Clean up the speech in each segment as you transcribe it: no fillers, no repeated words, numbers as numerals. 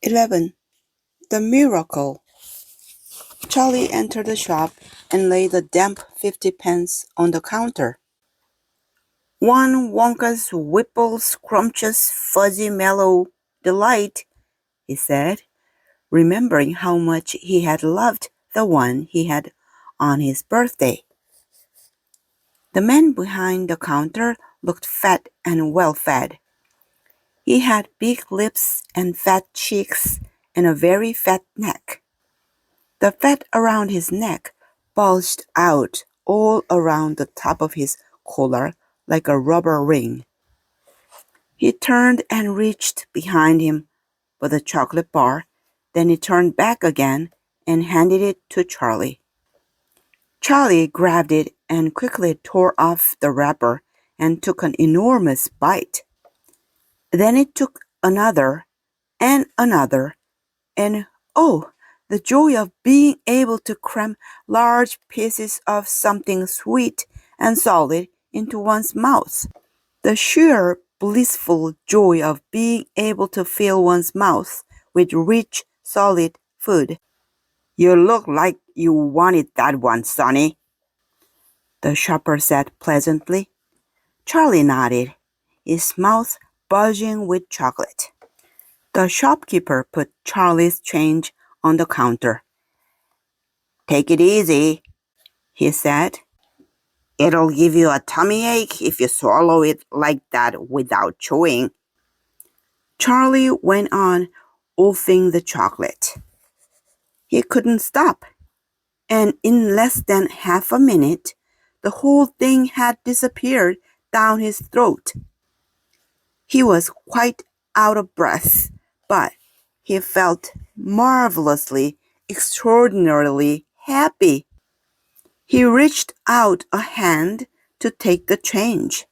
11. The Miracle. Charlie entered the shop and laid the damp 50p on the counter. "One Wonka's Whipple Scrumptious Fuzzy Mellow Delight," he said, remembering how much he had loved the one he had on his birthday. The man behind the counter looked fat and well-fed. He had big lips and fat cheeks and a very fat neck. The fat around his neck bulged out all around the top of his collar like a rubber ring. He turned and reached behind him for the chocolate bar, then he turned back again and handed it to Charlie. Charlie grabbed it and quickly tore off the wrapper and took an enormous bite. Then he took another and another, and oh, the joy of being able to cram large pieces of something sweet and solid into one's mouth. The sheer blissful joy of being able to fill one's mouth with rich, solid food. "You look like you wanted that one, Sonny," the shopper said pleasantly. Charlie nodded, his mouth buzzing with chocolate. The shopkeeper put Charlie's change on the counter. "Take it easy," he said. "It'll give you a tummy ache if you swallow it like that without chewing." Charlie went on wolfing the chocolate. He couldn't stop, and in less than half a minute, the whole thing had disappeared down his throat. He was quite out of breath, but he felt marvelously, extraordinarily happy. He reached out a hand to take the change.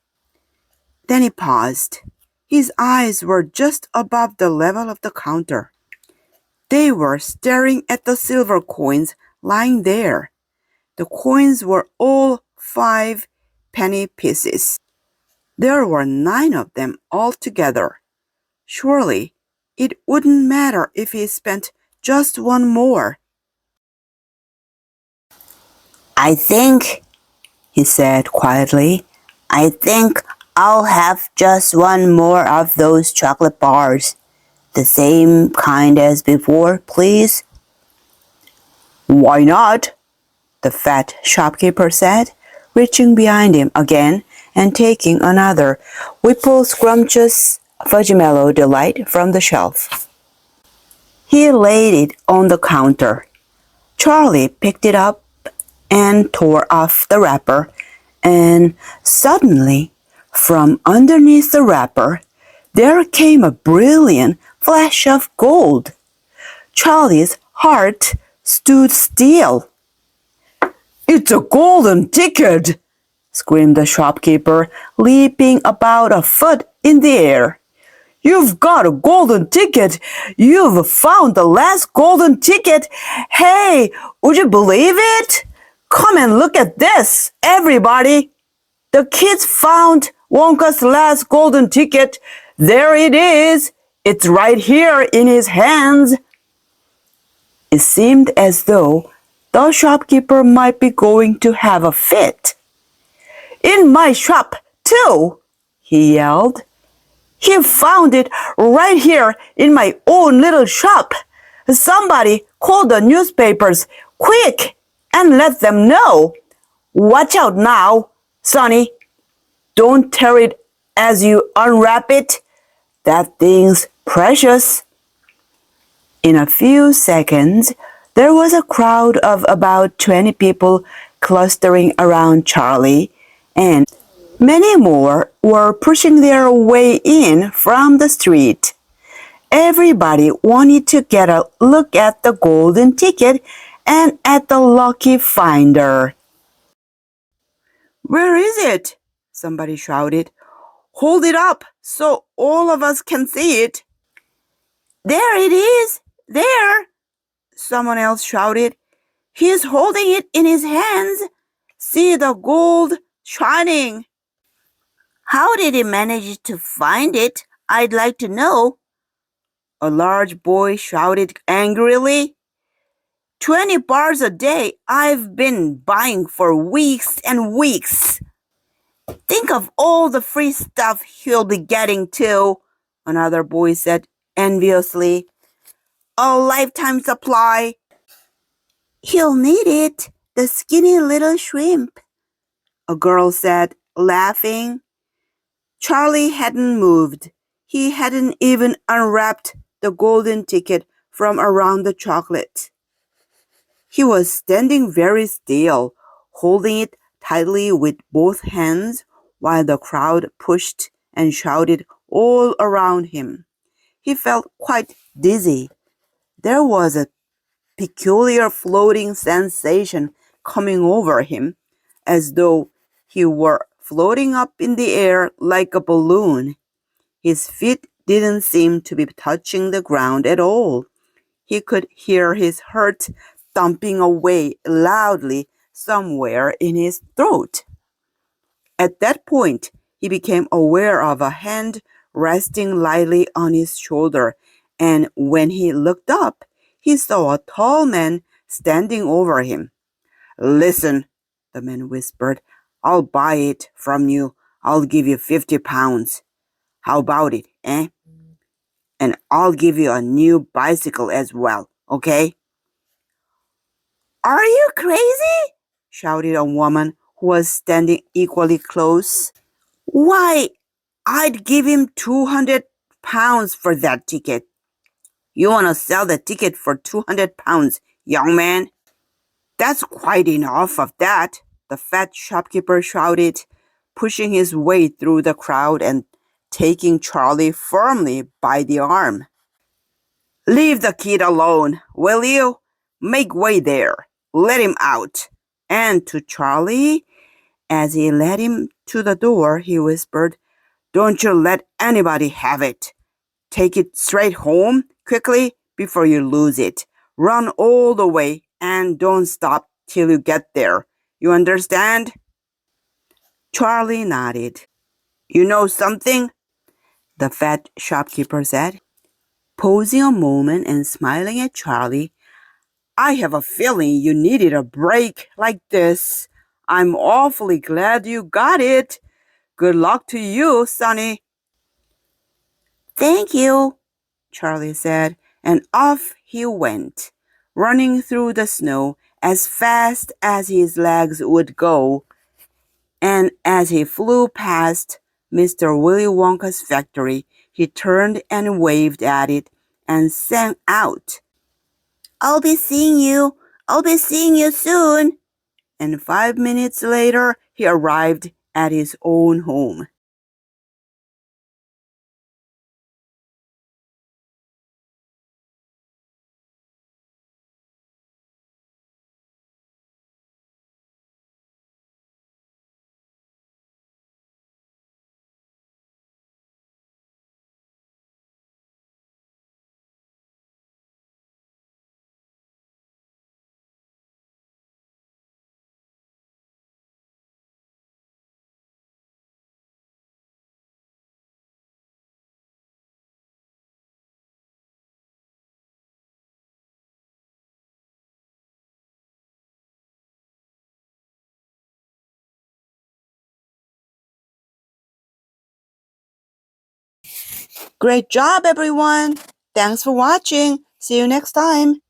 Then he paused. His eyes were just above the level of the counter. They were staring at the silver coins lying there. The coins were all 5-penny pieces. There were 9 of them altogether. Surely, it wouldn't matter if he spent just one more. "I think," he said quietly, "I think I'll have just one more of those chocolate bars. The same kind as before, please." "Why not?" the fat shopkeeper said, reaching behind him again and taking another Whipple Scrumptious Fudgy Mellow Delight from the shelf. He laid it on the counter. Charlie picked it up and tore off the wrapper, and suddenly, from underneath the wrapper, there came a brilliant flash of gold. Charlie's heart stood still. "It's a golden ticket!" screamed the shopkeeper, leaping about a foot in the air. "You've got a golden ticket! You've found the last golden ticket! Hey, would you believe it? Come and look at this, everybody! The kids found Wonka's last golden ticket. There it is! It's right here in his hands." It seemed as though the shopkeeper might be going to have a fit. "In my shop, too!" he yelled. "He found it right here in my own little shop. Somebody call the newspapers, quick, and let them know. Watch out now, Sonny. Don't tear it as you unwrap it. That thing's precious." In a few seconds, there was a crowd of about 20 people clustering around Charlie, and many more were pushing their way in from the street. Everybody wanted to get a look at the golden ticket and at the lucky finder. "Where is it?" somebody shouted. "Hold it up so all of us can see it." "There it is! There!" someone else shouted. "He's holding it in his hands. See the gold shining." "How did he manage to find it? I'd like to know," a large boy shouted angrily. 20 bars a day I've been buying for weeks and weeks. Think of all the free stuff he'll be getting too, another boy said enviously. A lifetime supply. He'll need it, the skinny little shrimp, a girl said, laughing. Charlie hadn't moved. He hadn't even unwrapped the golden ticket from around the chocolate. He was standing very still, holding it tightly with both hands while the crowd pushed and shouted all around him. He felt quite dizzy. There was a peculiar floating sensation coming over him, as though he were floating up in the air like a balloon. His feet didn't seem to be touching the ground at all. He could hear his heart thumping away loudly somewhere in his throat. At that point, he became aware of a hand resting lightly on his shoulder, and when he looked up, he saw a tall man standing over him. Listen, the man whispered, I'll buy it from you. I'll give you 50 pounds. How about it, eh? And I'll give you a new bicycle as well, okay? Are you crazy? Shouted a woman who was standing equally close. Why, I'd give him 200 pounds for that ticket. You want to sell the ticket for 200 pounds, young man? That's quite enough of that, the fat shopkeeper shouted, pushing his way through the crowd and taking Charlie firmly by the arm. Leave the kid alone, will you? Make way there. Let him out. And to Charlie, as he led him to the door, he whispered, Don't you let anybody have it. Take it straight home, quickly, before you lose it. Run all the way and don't stop till you get there. You understand? Charlie nodded. You know something? The fat shopkeeper said, pausing a moment and smiling at Charlie. I have a feeling you needed a break like this. I'm awfully glad you got it. Good luck to you, Sonny. Thank you, Charlie said, and off he went, running through the snow as fast as his legs would go. And as he flew past Mr. Willy Wonka's factory, he turned and waved at it and sang out, I'll be seeing you. I'll be seeing you soon. And 5 minutes later, he arrived at his own home. Great job, everyone! Thanks for watching. See you next time.